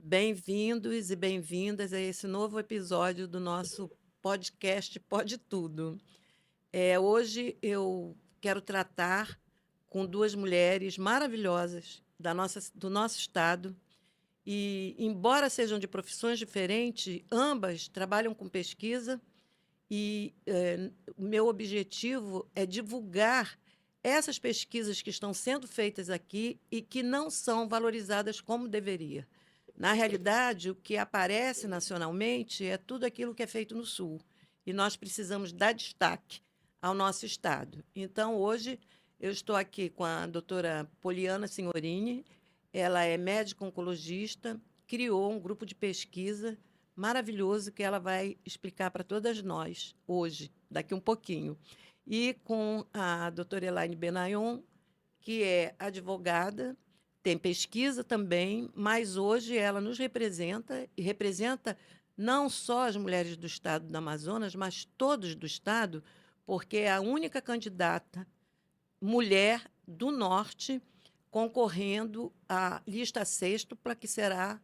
Bem-vindos e bem-vindas a esse novo episódio do nosso podcast Pode Tudo. Hoje eu quero tratar com duas mulheres maravilhosas do nosso estado e, embora sejam de profissões diferentes, ambas trabalham com pesquisa e o meu objetivo é divulgar essas pesquisas que estão sendo feitas aqui e que não são valorizadas como deveria. Na realidade, o que aparece nacionalmente é tudo aquilo que é feito no Sul. E nós precisamos dar destaque ao nosso Estado. Então, hoje, eu estou aqui com a doutora Poliana Signorini. Ela é médica oncologista, criou um grupo de pesquisa maravilhoso que ela vai explicar para todas nós hoje, daqui um pouquinho. E com a doutora Elaine Benayon, que é advogada, tem pesquisa também, mas hoje ela nos representa e representa não só as mulheres do estado do Amazonas, mas todos do estado, porque é a única candidata mulher do norte concorrendo à lista sextupla que será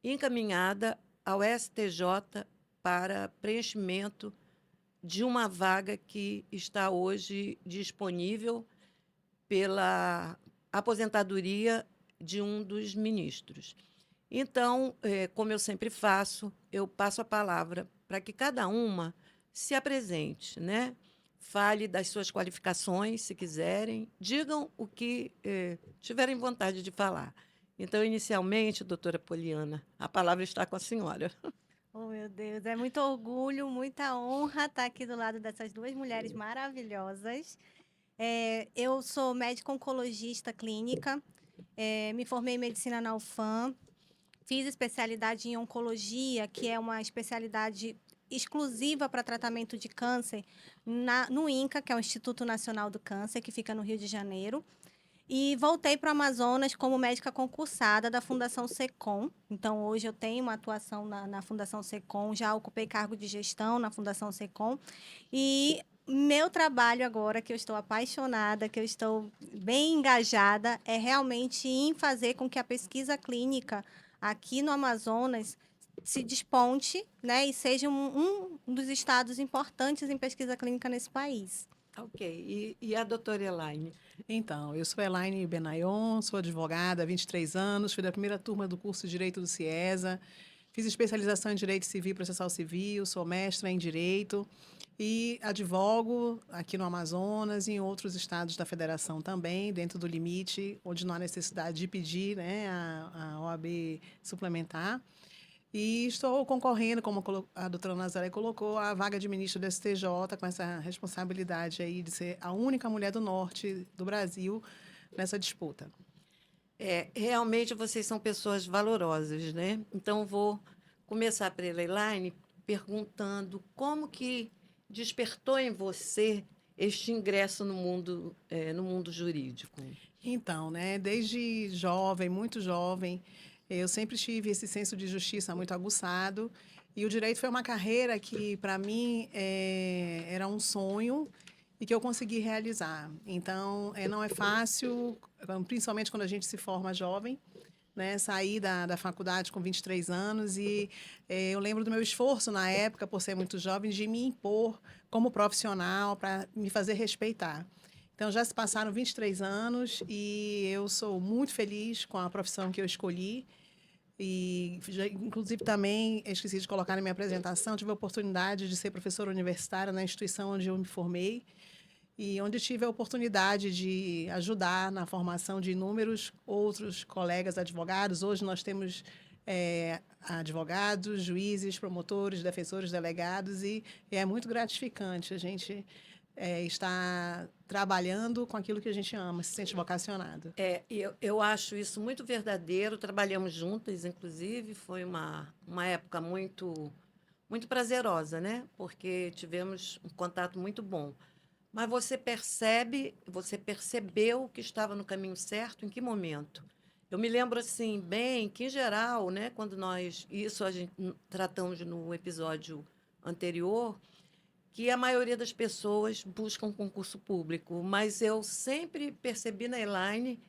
encaminhada ao STJ para preenchimento de uma vaga que está hoje disponível pela aposentadoria de um dos ministros. Então, como eu sempre faço, eu passo a palavra para que cada uma se apresente, né? Fale das suas qualificações, se quiserem, digam o que tiverem vontade de falar. Então, inicialmente, doutora Poliana, a palavra está com a senhora. Oh, meu Deus, é muito orgulho, muita honra estar aqui do lado dessas duas mulheres maravilhosas. Eu sou médica oncologista clínica, me formei em medicina na UFAM, fiz especialidade em oncologia, que é uma especialidade exclusiva para tratamento de câncer no INCA, que é o Instituto Nacional do Câncer, que fica no Rio de Janeiro. E voltei para o Amazonas como médica concursada da Fundação SECOM. Então, hoje eu tenho uma atuação na Fundação SECOM, já ocupei cargo de gestão na Fundação SECOM. E meu trabalho agora, que eu estou apaixonada, que eu estou bem engajada, é realmente em fazer com que a pesquisa clínica aqui no Amazonas se desponte, né, e seja um dos estados importantes em pesquisa clínica nesse país. Ok. E a doutora Elaine? Então, eu sou Elaine Benayon, sou advogada há 23 anos, fui da primeira turma do curso de Direito do CIESA, fiz especialização em Direito Civil e Processual Civil, sou mestra em Direito e advogo aqui no Amazonas e em outros estados da federação também, dentro do limite, onde não há necessidade de pedir, né, a OAB suplementar. E estou concorrendo, como a doutora Nazaré colocou, à vaga de ministro do STJ, com essa responsabilidade aí de ser a única mulher do norte do Brasil nessa disputa. Realmente vocês são pessoas valorosas, né? Então, vou começar pela Elaine perguntando como que despertou em você este ingresso no mundo jurídico. Então, né, desde jovem, muito jovem, eu sempre tive esse senso de justiça muito aguçado. E o direito foi uma carreira que, para mim, era um sonho e que eu consegui realizar. Então, não é fácil, principalmente quando a gente se forma jovem, né? Saí da faculdade com 23 anos e eu lembro do meu esforço na época, por ser muito jovem, de me impor como profissional para me fazer respeitar. Então, já se passaram 23 anos e eu sou muito feliz com a profissão que eu escolhi. E, inclusive, também esqueci de colocar na minha apresentação, tive a oportunidade de ser professora universitária na instituição onde eu me formei e onde tive a oportunidade de ajudar na formação de inúmeros outros colegas advogados. Hoje nós temos advogados, juízes, promotores, defensores, delegados, e é muito gratificante a gente estar trabalhando com aquilo que a gente ama, se sente vocacionado. Eu acho isso muito verdadeiro. Trabalhamos juntas, inclusive, foi uma época muito prazerosa, né? Porque tivemos um contato muito bom. Mas você percebeu que estava no caminho certo em que momento? Eu me lembro assim bem que em geral, né, quando isso a gente tratamos no episódio anterior, que a maioria das pessoas buscam concurso público, mas eu sempre percebi na Elaine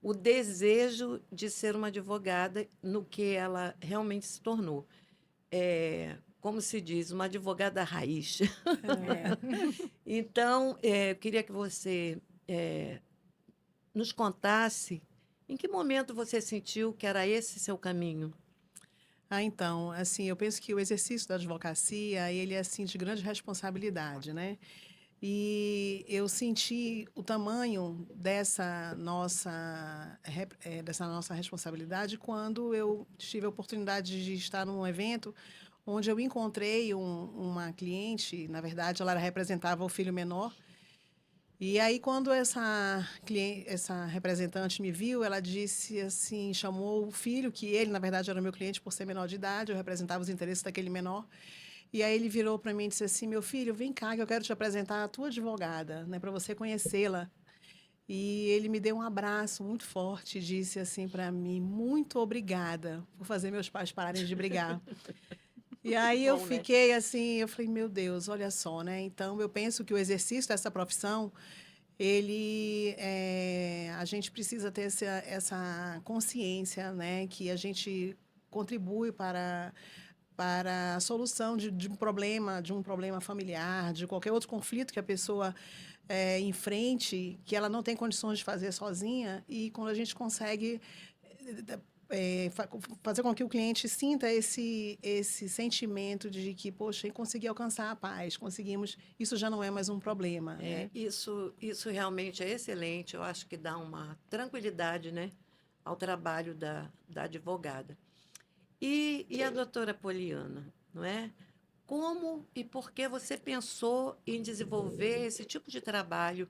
o desejo de ser uma advogada no que ela realmente se tornou. Como se diz, uma advogada raiz. Então, eu queria que você nos contasse em que momento você sentiu que era esse seu caminho. Então, assim, eu penso que o exercício da advocacia, ele é, assim, de grande responsabilidade, né? E eu senti o tamanho dessa nossa responsabilidade quando eu tive a oportunidade de estar num evento onde eu encontrei uma cliente, na verdade, ela representava o filho menor. E aí, quando essa representante me viu, ela disse assim, chamou o filho, que ele, na verdade, era meu cliente por ser menor de idade, eu representava os interesses daquele menor. E aí ele virou para mim e disse assim, meu filho, vem cá que eu quero te apresentar a tua advogada, né, para você conhecê-la. E ele me deu um abraço muito forte e disse assim para mim, muito obrigada por fazer meus pais pararem de brigar. E aí eu Bom, né? fiquei assim, eu falei, meu Deus, olha só, né? Então eu penso que o exercício dessa profissão a gente precisa ter essa consciência, né, que a gente contribui para a solução de um problema familiar, de qualquer outro conflito que a pessoa enfrente, que ela não tem condições de fazer sozinha, e quando a gente consegue fazer com que o cliente sinta esse sentimento de que, poxa, consegui alcançar a paz, conseguimos, isso já não é mais um problema, né? Isso realmente é excelente. Eu acho que dá uma tranquilidade, né, ao trabalho da advogada. E a doutora Poliana, não é? Como e por que você pensou em desenvolver esse tipo de trabalho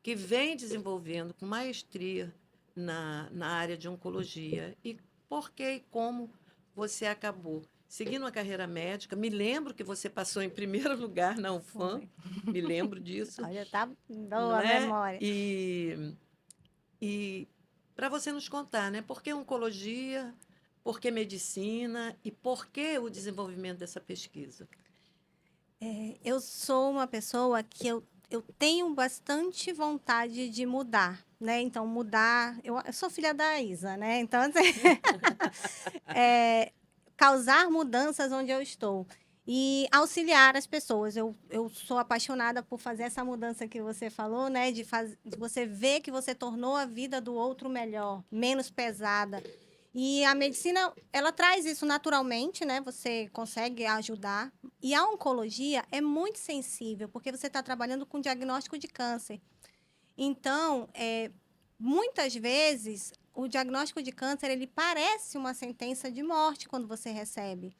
que vem desenvolvendo com maestria na área de oncologia? E por que e como você acabou seguindo uma carreira médica? Me lembro que você passou em primeiro lugar na UFAM, Foi. me lembro disso, Olha, tá não boa a é? memória. E para você nos contar, né? Por que oncologia, por que medicina e por que o desenvolvimento dessa pesquisa? Eu sou uma pessoa que eu tenho bastante vontade de mudar, né? Então, mudar. Eu sou filha da Isa, né? Então, assim, causar mudanças onde eu estou. E auxiliar as pessoas. Eu sou apaixonada por fazer essa mudança que você falou, né? De você ver que você tornou a vida do outro melhor, menos pesada. E a medicina, ela traz isso naturalmente, né? Você consegue ajudar. E a oncologia é muito sensível, porque você está trabalhando com diagnóstico de câncer. Então, muitas vezes, o diagnóstico de câncer, ele parece uma sentença de morte quando você recebe.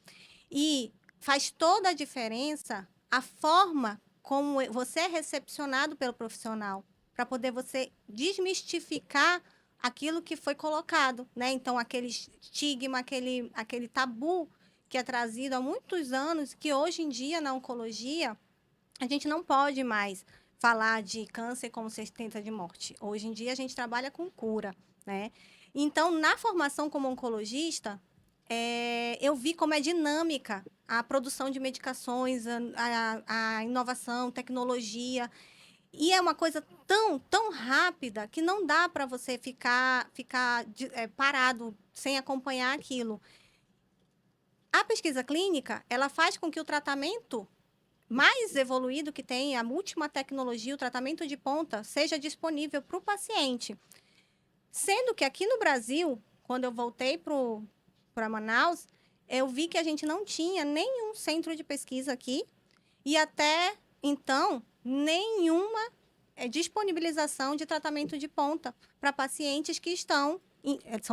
E faz toda a diferença a forma como você é recepcionado pelo profissional, para poder você desmistificar aquilo que foi colocado, né? Então, aquele estigma, aquele tabu que é trazido há muitos anos, que hoje em dia, na oncologia, a gente não pode mais falar de câncer como sentença de morte. Hoje em dia, a gente trabalha com cura, né? Então, na formação como oncologista, eu vi como é dinâmica a produção de medicações, a inovação, tecnologia. E é uma coisa tão rápida que não dá para você ficar parado sem acompanhar aquilo. A pesquisa clínica, ela faz com que o tratamento mais evoluído que tem, a última tecnologia, o tratamento de ponta, seja disponível para o paciente. Sendo que aqui no Brasil, quando eu voltei para Manaus, eu vi que a gente não tinha nenhum centro de pesquisa aqui e até então nenhuma disponibilização de tratamento de ponta para pacientes que são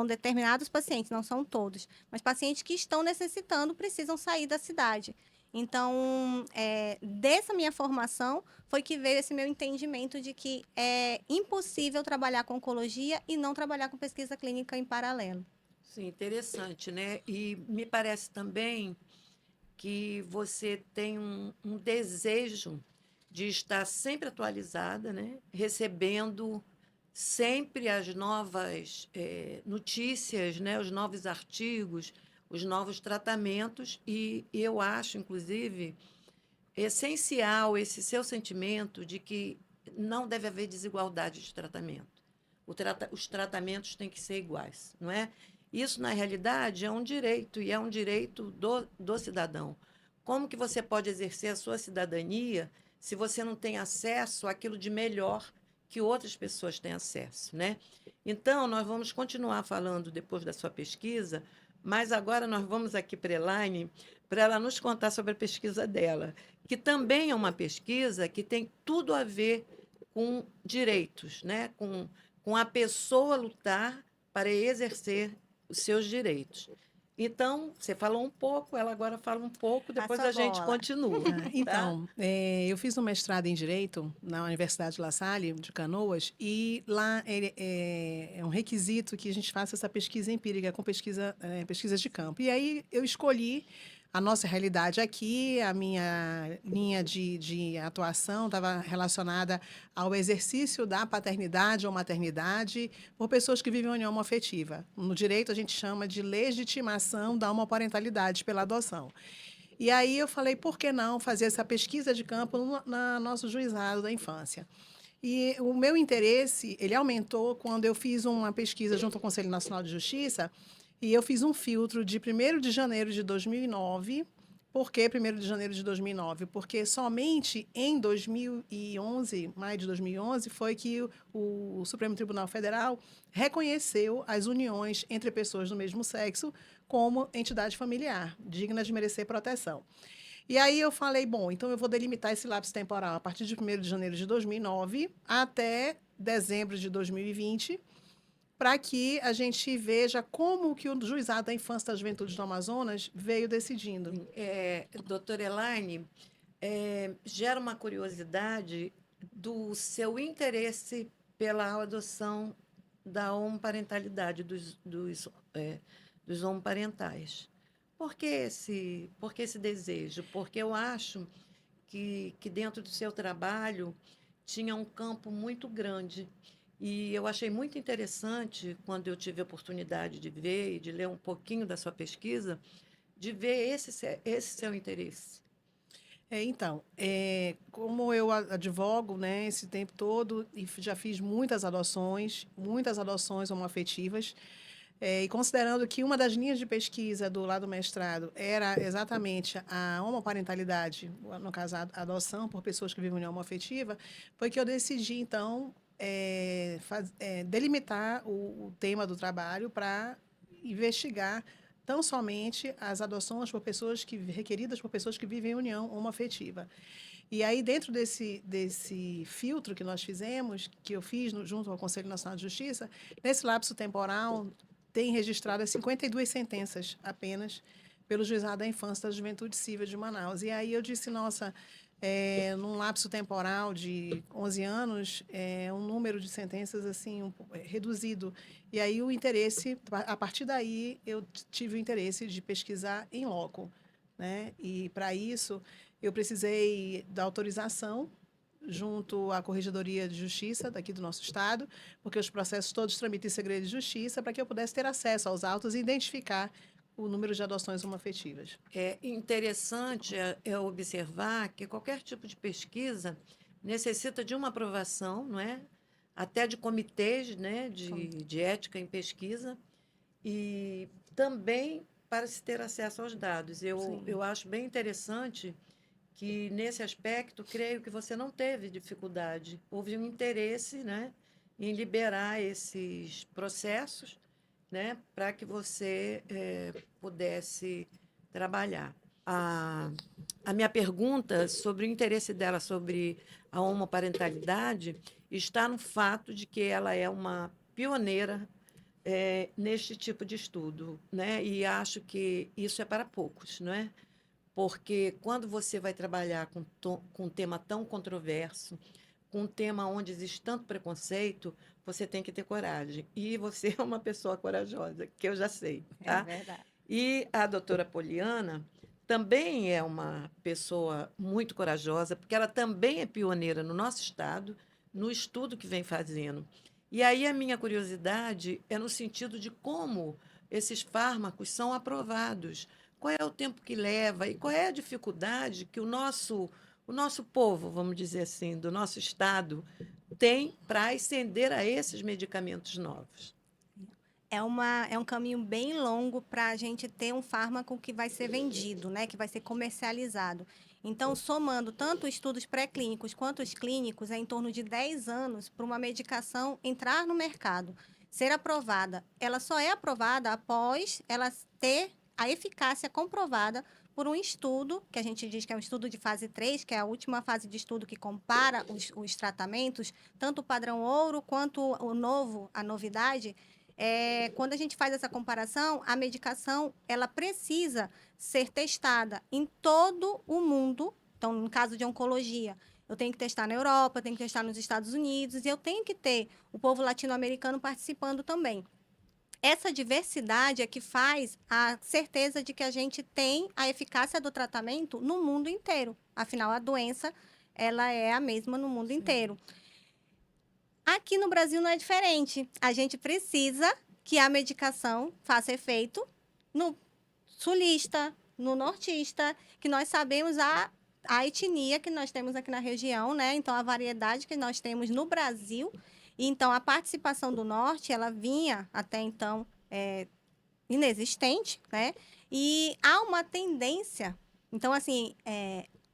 determinados pacientes, não são todos, mas pacientes que estão necessitando, precisam sair da cidade. Então, dessa minha formação, foi que veio esse meu entendimento de que é impossível trabalhar com oncologia e não trabalhar com pesquisa clínica em paralelo. Sim, interessante, né? E me parece também que você tem um desejo de estar sempre atualizada, né? Recebendo sempre as novas notícias, né? Os novos artigos, os novos tratamentos, e eu acho, inclusive, essencial esse seu sentimento de que não deve haver desigualdade de tratamento. os tratamentos têm que ser iguais, não é? Isso, na realidade, é um direito, e é um direito do cidadão. Como que você pode exercer a sua cidadania se você não tem acesso àquilo de melhor que outras pessoas têm acesso, né? Então, nós vamos continuar falando depois da sua pesquisa, mas agora nós vamos aqui para a Elaine, para ela nos contar sobre a pesquisa dela, que também é uma pesquisa que tem tudo a ver com direitos, né? Com a pessoa lutar para exercer os seus direitos. Então, você falou um pouco, ela agora fala um pouco, depois Passa a a gente bola. continua. Tá? Então, eu fiz um mestrado em Direito na Universidade La Salle, de Canoas, e lá é um requisito que a gente faça essa pesquisa empírica, com pesquisa de campo. E aí eu escolhi a nossa realidade aqui, a minha linha de atuação estava relacionada ao exercício da paternidade ou maternidade por pessoas que vivem união homoafetiva. No direito, a gente chama de legitimação da homoparentalidade pela adoção. E aí eu falei, por que não fazer essa pesquisa de campo no nosso juizado da infância? E o meu interesse, ele aumentou quando eu fiz uma pesquisa junto ao Conselho Nacional de Justiça, e eu fiz um filtro de 1º de janeiro de 2009. Por que 1º de janeiro de 2009? Porque somente em 2011, maio de 2011, foi que o Supremo Tribunal Federal reconheceu as uniões entre pessoas do mesmo sexo como entidade familiar, digna de merecer proteção. E aí eu falei, bom, então eu vou delimitar esse lapso temporal a partir de 1º de janeiro de 2009 até dezembro de 2020, para que a gente veja como que o Juizado da Infância e da Juventude do Amazonas veio decidindo. Doutora Elaine, gera uma curiosidade do seu interesse pela adoção da homoparentalidade, dos homoparentais. Por que esse desejo? Porque eu acho que dentro do seu trabalho tinha um campo muito grande. E eu achei muito interessante, quando eu tive a oportunidade de ver e de ler um pouquinho da sua pesquisa, de ver esse seu interesse. Então, como eu advogo, né, esse tempo todo, e já fiz muitas adoções homoafetivas, e considerando que uma das linhas de pesquisa do lado do mestrado era exatamente a homoparentalidade, no caso, a adoção por pessoas que vivem em união homoafetiva, foi que eu decidi, então, delimitar o tema do trabalho para investigar tão somente as adoções requeridas por pessoas que vivem em união homoafetiva. E aí, dentro desse filtro que nós fizemos, que eu fiz junto ao Conselho Nacional de Justiça, nesse lapso temporal, tem registrado 52 sentenças apenas pelo Juizado da Infância e da Juventude Civil de Manaus. E aí eu disse, nossa, num lapso temporal de 11 anos, um número de sentenças assim reduzido. E aí o interesse, a partir daí, eu tive o interesse de pesquisar em loco, né? E para isso eu precisei da autorização junto à Corregedoria de Justiça daqui do nosso estado, porque os processos todos tramitam em segredo de justiça, para que eu pudesse ter acesso aos autos e identificar o número de adoções homoafetivas. É interessante observar que qualquer tipo de pesquisa necessita de uma aprovação, não é? Até de comitês, né, de ética em pesquisa, e também para se ter acesso aos dados. Eu acho bem interessante que, nesse aspecto, creio que você não teve dificuldade. Houve um interesse, né, em liberar esses processos, né, para que você pudesse trabalhar. A minha pergunta sobre o interesse dela sobre a homoparentalidade está no fato de que ela é uma pioneira neste tipo de estudo, né? E acho que isso é para poucos, não é? Porque quando você vai trabalhar com um tema tão controverso, com um tema onde existe tanto preconceito, você tem que ter coragem. E você é uma pessoa corajosa, que eu já sei, tá? É verdade. E a doutora Poliana também é uma pessoa muito corajosa, porque ela também é pioneira no nosso estado, no estudo que vem fazendo. E aí a minha curiosidade é no sentido de como esses fármacos são aprovados, qual é o tempo que leva e qual é a dificuldade que o nosso povo, vamos dizer assim, do nosso estado, tem para ascender a esses medicamentos novos? É um caminho bem longo para a gente ter um fármaco que vai ser vendido, né? Que vai ser comercializado. Então, somando tanto estudos pré-clínicos quanto os clínicos, é em torno de 10 anos para uma medicação entrar no mercado, ser aprovada. Ela só é aprovada após ela ter a eficácia comprovada por um estudo, que a gente diz que é um estudo de fase 3, que é a última fase de estudo que compara os tratamentos, tanto o padrão ouro quanto o novo, a novidade. Quando a gente faz essa comparação, a medicação ela precisa ser testada em todo o mundo. Então, no caso de oncologia, eu tenho que testar na Europa, eu tenho que testar nos Estados Unidos, e eu tenho que ter o povo latino-americano participando também. Essa diversidade é que faz a certeza de que a gente tem a eficácia do tratamento no mundo inteiro. Afinal, a doença ela é a mesma no mundo inteiro. Aqui no Brasil não é diferente. A gente precisa que a medicação faça efeito no sulista, no nortista, que nós sabemos a etnia que nós temos aqui na região, né? Então, a variedade que nós temos no Brasil. Então, a participação do norte, ela vinha até então inexistente, né? E há uma tendência. Então, assim,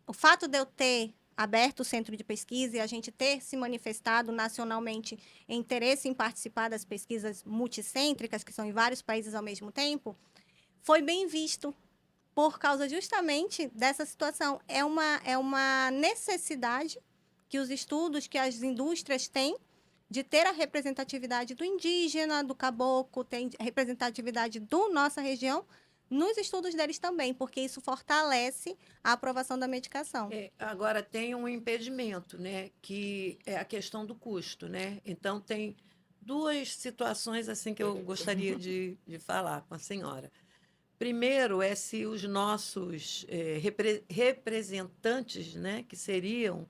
o fato de eu ter aberto o centro de pesquisa e a gente ter se manifestado nacionalmente em interesse em participar das pesquisas multicêntricas, que são em vários países ao mesmo tempo, foi bem visto por causa justamente dessa situação. É uma necessidade que os estudos, que as indústrias têm de ter a representatividade do indígena, do caboclo, tem a representatividade da nossa região, nos estudos deles também, porque isso fortalece a aprovação da medicação. Agora, tem um impedimento, né, que é a questão do custo, né? Então, tem duas situações assim que eu gostaria de falar com a senhora. Primeiro é se os nossos representantes, né, que seriam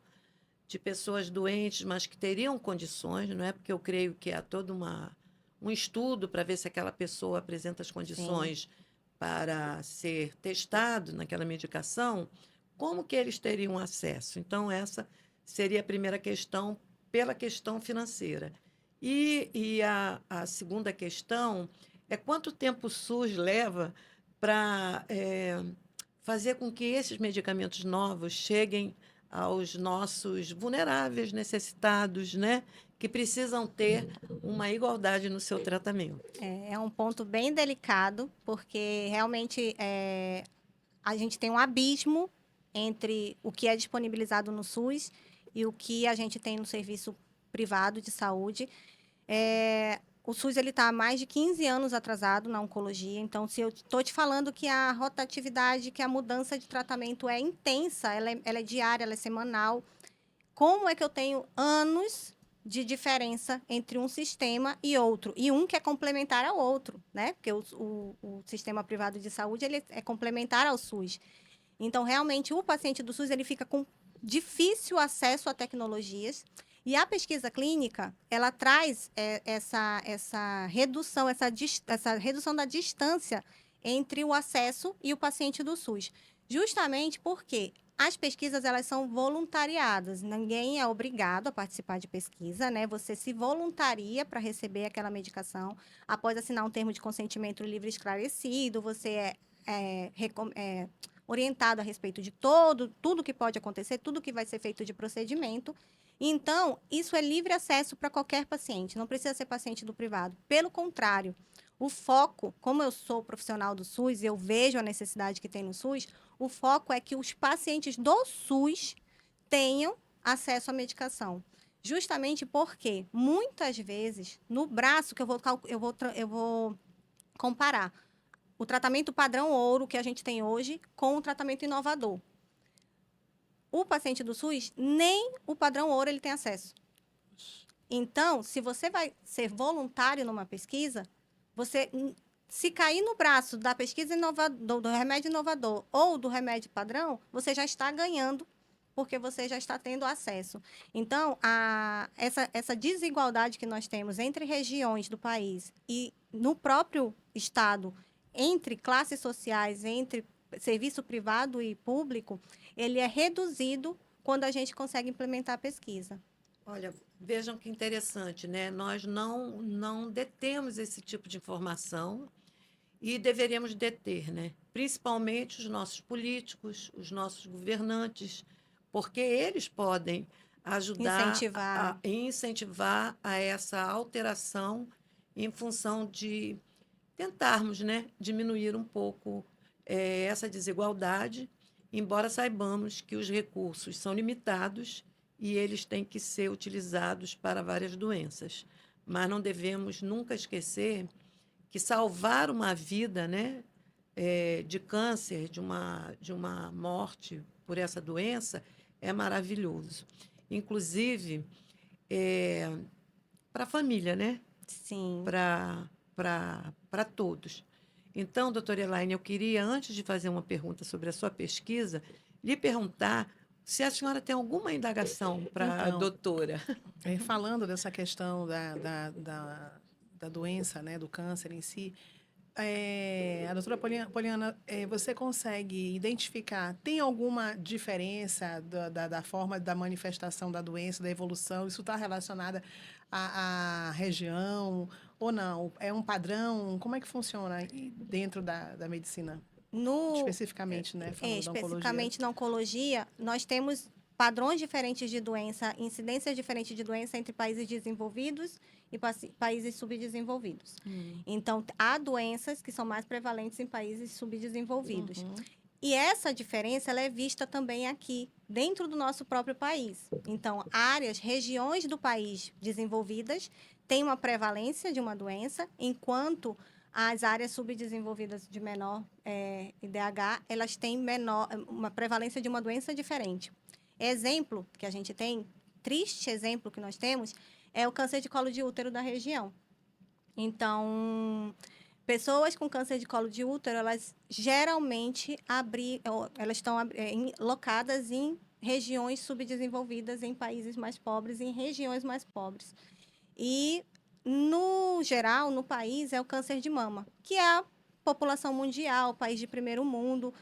de pessoas doentes, mas que teriam condições, não é? Porque eu creio que há todo um estudo para ver se aquela pessoa apresenta as condições para ser testado naquela medicação, como que eles teriam acesso? Então, essa seria a primeira questão, pela questão financeira. E a segunda questão é quanto tempo o SUS leva para fazer com que esses medicamentos novos cheguem aos nossos vulneráveis, necessitados, né? Que precisam ter uma igualdade no seu tratamento. É um ponto bem delicado, porque realmente a gente tem um abismo entre o que é disponibilizado no SUS e o que a gente tem no serviço privado de saúde. O SUS está há mais de 15 anos atrasado na oncologia. Então, se eu estou te falando que a rotatividade, que a mudança de tratamento é intensa, ela é diária, ela é semanal, como é que eu tenho anos de diferença entre um sistema e outro? E um que é complementar ao outro, né? Porque o sistema privado de saúde ele é complementar ao SUS. Então, realmente, o paciente do SUS ele fica com difícil acesso a tecnologias. E a pesquisa clínica, ela traz essa redução da distância entre o acesso e o paciente do SUS. Justamente porque as pesquisas, elas são voluntariadas. Ninguém é obrigado a participar de pesquisa, né? Você se voluntaria para receber aquela medicação. Após assinar um termo de consentimento livre e esclarecido, você é orientado a respeito de tudo que pode acontecer, tudo que vai ser feito de procedimento. Então, isso é livre acesso para qualquer paciente, não precisa ser paciente do privado. Pelo contrário, o foco, como eu sou profissional do SUS e eu vejo a necessidade que tem no SUS, o foco é que os pacientes do SUS tenham acesso à medicação. Justamente porque, muitas vezes, no braço, que eu vou comparar o tratamento padrão ouro que a gente tem hoje com o tratamento inovador. O paciente do SUS, nem o padrão ouro ele tem acesso. Então, se você vai ser voluntário numa pesquisa, você, se cair no braço da pesquisa do remédio inovador ou do remédio padrão, você já está ganhando, porque você já está tendo acesso. Então, essa desigualdade que nós temos entre regiões do país e no próprio estado, entre classes sociais, entre serviço privado e público, ele é reduzido quando a gente consegue implementar a pesquisa. Olha, vejam que interessante, né? Nós não detemos esse tipo de informação e deveríamos deter, né? Principalmente os nossos políticos, os nossos governantes, porque eles podem ajudar Incentivar. a incentivar a essa alteração em função de tentarmos, né, diminuir um pouco essa desigualdade, embora saibamos que os recursos são limitados e eles têm que ser utilizados para várias doenças. Mas não devemos nunca esquecer que salvar uma vida, né, de câncer, de uma morte por essa doença, é maravilhoso. Inclusive, para a família, né? Sim. Para todos. Então, doutora Elaine, eu queria, antes de fazer uma pergunta sobre a sua pesquisa, lhe perguntar se a senhora tem alguma indagação para a Então, doutora. falando dessa questão da doença, né, do câncer em si, a doutora Poliana, você consegue identificar, tem alguma diferença da forma da manifestação da doença, da evolução? Isso está relacionada à região ou não? É um padrão? Como é que funciona dentro da medicina? No, Especificamente, né, falando da oncologia. especificamente na oncologia, nós temos padrões diferentes de doença, incidências diferentes de doença entre países desenvolvidos e países subdesenvolvidos. Então, há doenças que são mais prevalentes em países subdesenvolvidos. Uhum. E essa diferença ela é vista também aqui, dentro do nosso próprio país. Então, áreas, regiões do país desenvolvidas têm uma prevalência de uma doença, enquanto as áreas subdesenvolvidas de menor IDH, elas têm uma prevalência de uma doença diferente. Exemplo que a gente tem, triste exemplo que nós temos, é o câncer de colo de útero da região. Então, pessoas com câncer de colo de útero, elas geralmente elas estão locadas em regiões subdesenvolvidas, em países mais pobres, em regiões mais pobres. E, no geral, no país, é o câncer de mama, que é a população mundial, país de primeiro mundo.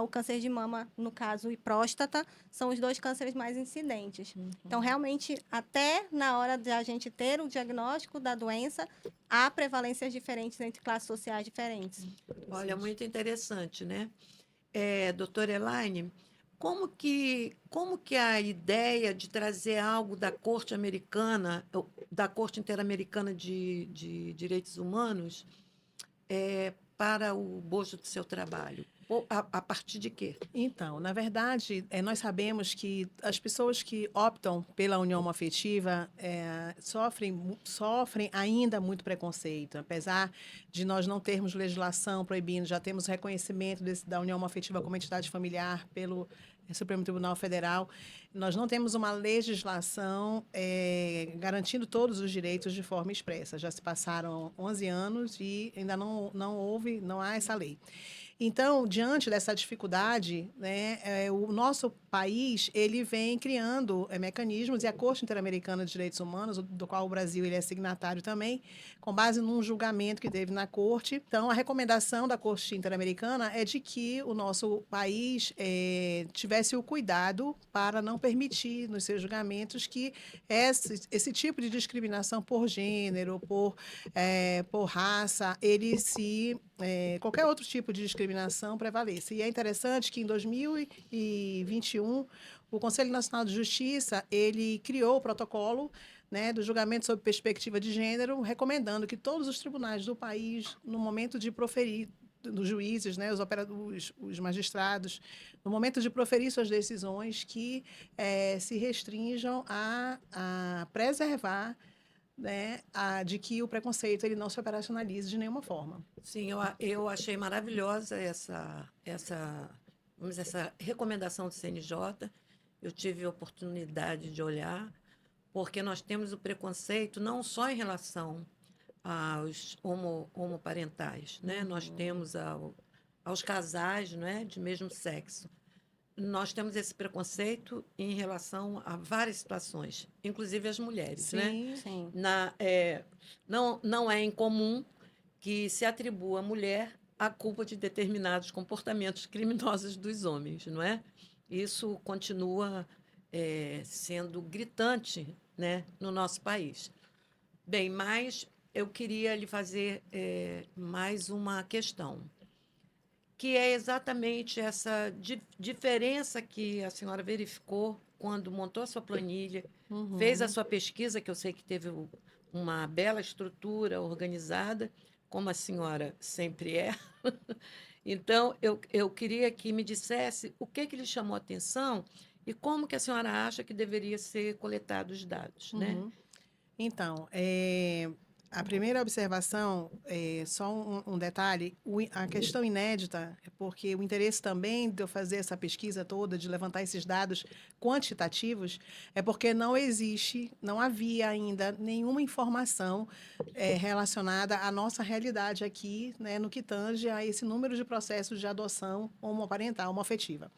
O câncer de mama, no caso, e próstata, são os dois cânceres mais incidentes. Então, realmente, até na hora de a gente ter o diagnóstico da doença, há prevalências diferentes entre classes sociais diferentes. Olha, muito interessante, né? Doutora Elaine, como que a ideia de trazer algo da Corte Americana, da Corte Interamericana de Direitos Humanos, para o bojo do seu trabalho? A partir de quê? Então, na verdade, nós sabemos que as pessoas que optam pela união homoafetiva sofrem ainda muito preconceito. Apesar de nós não termos legislação proibindo, já temos reconhecimento da união homoafetiva como entidade familiar pelo Supremo Tribunal Federal, nós não temos uma legislação garantindo todos os direitos de forma expressa. Já se passaram 11 anos e ainda não há essa lei. Então, diante dessa dificuldade, né, o nosso país ele vem criando mecanismos, e a Corte Interamericana de Direitos Humanos, do qual o Brasil ele é signatário também, com base num julgamento que teve na Corte. Então, a recomendação da Corte Interamericana é de que o nosso país tivesse o cuidado para não permitir nos seus julgamentos que esse tipo de discriminação por gênero, por raça, qualquer outro tipo de discriminação prevaleça. E é interessante que em 2021 o Conselho Nacional de Justiça ele criou o protocolo, né, do julgamento sob perspectiva de gênero, recomendando que todos os tribunais do país, no momento de proferir, dos juízes, né, os magistrados, no momento de proferir suas decisões, que se restringam a preservar, né, de que o preconceito ele não se operacionalize de nenhuma forma. Sim, eu achei maravilhosa vamos dizer, essa recomendação do CNJ. Eu tive a oportunidade de olhar, porque nós temos o preconceito não só em relação aos homoparentais, né? Nós temos aos casais, né, de mesmo sexo. Nós temos esse preconceito em relação a várias situações, inclusive as mulheres, né? Sim. Sim. Não é incomum que se atribua à mulher a culpa de determinados comportamentos criminosos dos homens, não é? Isso continua sendo gritante né, no nosso país. Bem, mas eu queria lhe fazer mais uma questão, que é exatamente essa diferença que a senhora verificou quando montou a sua planilha, fez a sua pesquisa, que eu sei que teve uma bela estrutura organizada, como a senhora sempre é. Então, eu queria que me dissesse o que lhe chamou a atenção e como que a senhora acha que deveria ser coletados os dados, né? Então, a primeira observação, só um detalhe, a questão inédita é porque o interesse também de eu fazer essa pesquisa toda, de levantar esses dados quantitativos, é porque não havia ainda nenhuma informação relacionada à nossa realidade aqui, né, no que tange a esse número de processos de adoção homoparental, homoafetiva.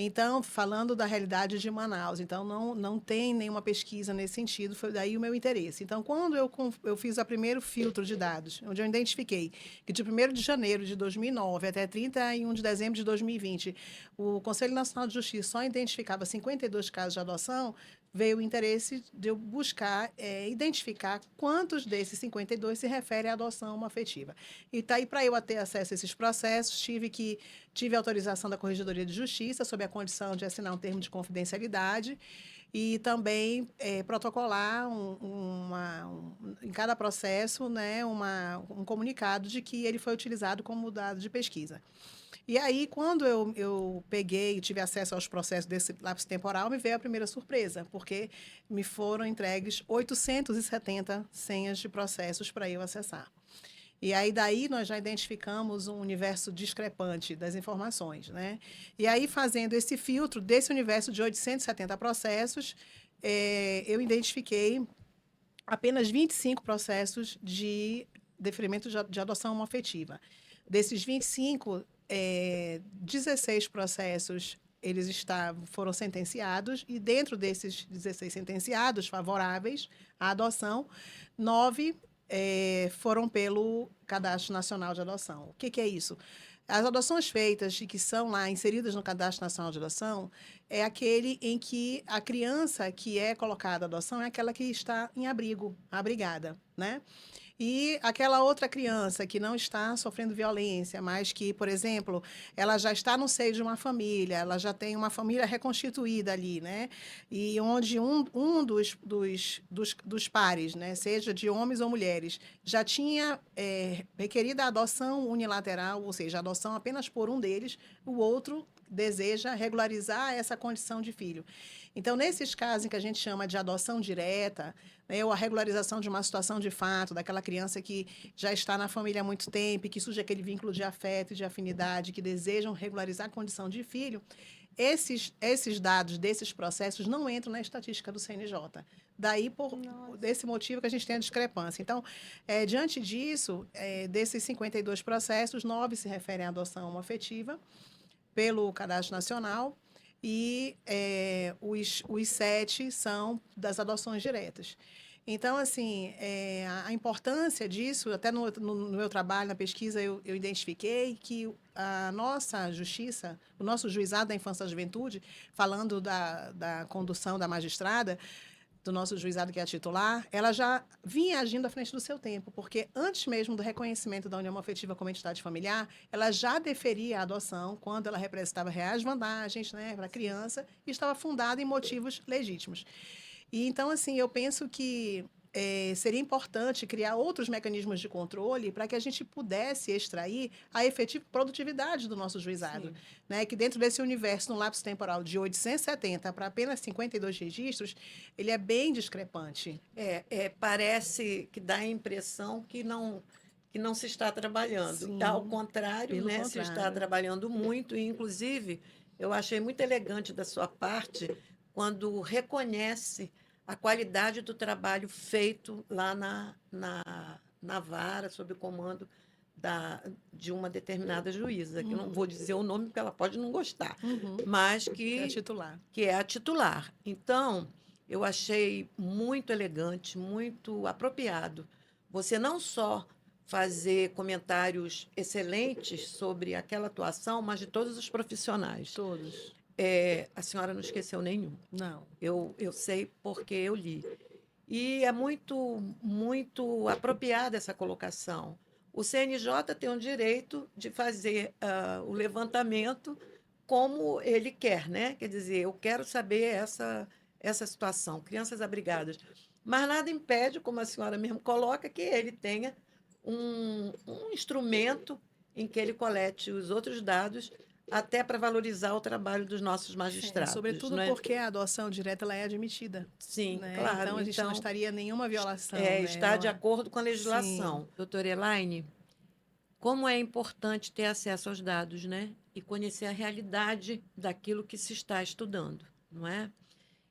Então, falando da realidade de Manaus, então não tem nenhuma pesquisa nesse sentido, foi daí o meu interesse. Então, quando eu fiz o primeiro filtro de dados, onde eu identifiquei que de 1º de janeiro de 2009 até 31 de dezembro de 2020, o Conselho Nacional de Justiça só identificava 52 casos de adoção, veio o interesse de eu buscar identificar quantos desses 52 se referem à adoção homoafetiva. E tá aí, para eu ter acesso a esses processos, tive autorização da Corregedoria de Justiça sob a condição de assinar um termo de confidencialidade e também protocolar em cada processo, né, um comunicado de que ele foi utilizado como dado de pesquisa. E aí, quando eu peguei e tive acesso aos processos desse lapso temporal, me veio a primeira surpresa, porque me foram entregues 870 senhas de processos para eu acessar. E aí, daí, nós já identificamos um universo discrepante das informações, né? E aí, fazendo esse filtro desse universo de 870 processos, eu identifiquei apenas 25 processos de deferimento de adoção homoafetiva. Desses 25, 16 processos foram sentenciados, e dentro desses 16 sentenciados favoráveis à adoção, 9 foram pelo Cadastro Nacional de Adoção. O que é isso? As adoções feitas e que são lá inseridas no Cadastro Nacional de Adoção é aquele em que a criança que é colocada à adoção é aquela que está em abrigo, abrigada, né? E aquela outra criança que não está sofrendo violência, mas que, por exemplo, ela já está no seio de uma família, ela já tem uma família reconstituída ali, né? E onde um dos pares, né, seja de homens ou mulheres, já tinha requerido a adoção unilateral, ou seja, a adoção apenas por um deles, o outro deseja regularizar essa condição de filho. Então, nesses casos em que a gente chama de adoção direta, né, ou a regularização de uma situação de fato, daquela criança que já está na família há muito tempo e que surge aquele vínculo de afeto e de afinidade, que desejam regularizar a condição de filho, esses dados desses processos não entram na estatística do CNJ. Daí, desse motivo que a gente tem a discrepância. Então, diante disso, desses 52 processos, 9 se referem à adoção homoafetiva pelo Cadastro Nacional, e os 7 são das adoções diretas. Então, assim, a importância disso, até no meu trabalho, na pesquisa, eu identifiquei que a nossa justiça, o nosso juizado da infância e da juventude, falando da condução da magistrada, do nosso juizado que é a titular, ela já vinha agindo à frente do seu tempo, porque antes mesmo do reconhecimento da união afetiva como entidade familiar, ela já deferia a adoção quando ela representava reais vantagens, né, para a criança, e estava fundada em motivos legítimos. E então, assim, eu penso que seria importante criar outros mecanismos de controle para que a gente pudesse extrair a efetiva produtividade do nosso juizado, né? Que dentro desse universo, num lapso temporal de 870 para apenas 52 registros, ele é bem discrepante. Parece que dá a impressão que não se está trabalhando. Sim, Ao contrário, né? Se está trabalhando muito, e, inclusive, eu achei muito elegante da sua parte quando reconhece a qualidade do trabalho feito lá na vara, sob o comando de uma determinada juíza, que eu não vou dizer o nome porque ela pode não gostar, mas Que é titular. que é a titular. Então, eu achei muito elegante, muito apropriado você não só fazer comentários excelentes sobre aquela atuação, mas de todos os profissionais. Todos. A senhora não esqueceu nenhum. Não. Eu sei porque eu li. E é muito apropriada essa colocação. O CNJ tem o direito de fazer o levantamento como ele quer, né? Quer dizer, eu quero saber essa situação, crianças abrigadas. Mas nada impede, como a senhora mesmo coloca, que ele tenha um instrumento em que ele colete os outros dados até para valorizar o trabalho dos nossos magistrados, Sobretudo não é? porque a adoção direta ela é admitida, Sim, né? claro. Então a gente não Então, estaria nenhuma violação, né? está de acordo com a Sim, legislação. Doutora Elaine, como é importante ter acesso aos dados, né? E conhecer a realidade daquilo que se está estudando, não é?